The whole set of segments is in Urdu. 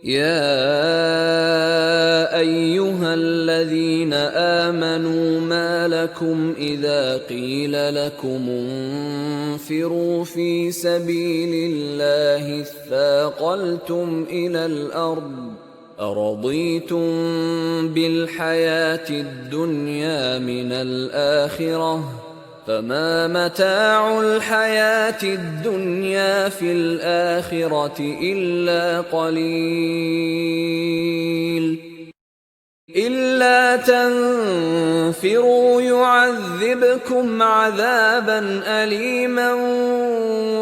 يا أيها الذين آمنوا ما لكم إذا قيل لكم انفروا في سبيل الله اثاقلتم إلى الأرض أرضيتم بالحياة الدنيا من الآخرة فما متاع الحياة الدنيا في الآخرة إلا قليل إلا تنفروا يعذبكم عذابا أليما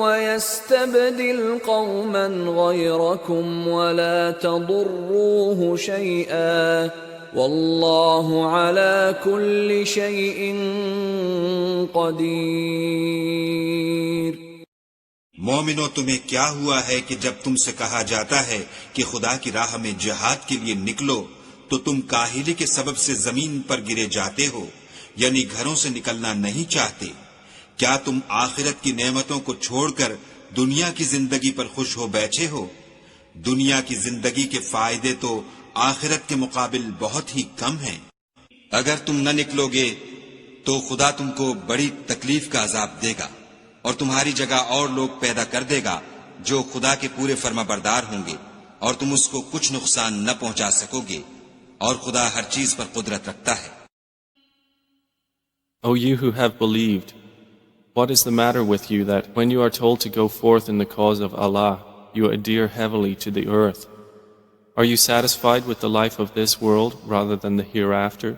ويستبدل قوما غيركم ولا تضروه شيئا والله على كل شيء قدیر۔ مومنو، تمہیں کیا ہوا ہے کہ جب تم سے کہا جاتا ہے کہ خدا کی راہ میں جہاد کے لیے نکلو تو تم کاہلی کے سبب سے زمین پر گرے جاتے ہو، یعنی گھروں سے نکلنا نہیں چاہتے؟ کیا تم آخرت کی نعمتوں کو چھوڑ کر دنیا کی زندگی پر خوش ہو بیٹھے ہو؟ دنیا کی زندگی کے فائدے تو آخرت کے مقابل بہت ہی کم ہیں۔ اگر تم نہ نکلو گے تو خدا تم کو بڑی تکلیف کا عذاب دے گا اور تمہاری جگہ اور لوگ پیدا کر دے گا جو خدا کے پورے فرمانبردار ہوں گے، اور تم اس کو کچھ نقصان نہ پہنچا سکو گے، اور خدا ہر چیز پر قدرت رکھتا ہے۔ O you who have believed, what is the matter with you that when you are told to go forth in the cause of Allah, you adhere heavily to the earth? Are you satisfied with the life of this world rather than the hereafter?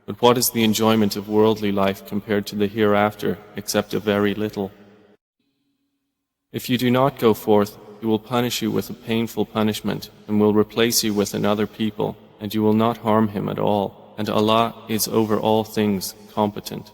But what is the enjoyment of worldly life compared to the hereafter except a very little? If you do not go forth, He will punish you with a painful punishment and will replace you with another people, and you will not harm him at all, and Allah is over all things competent.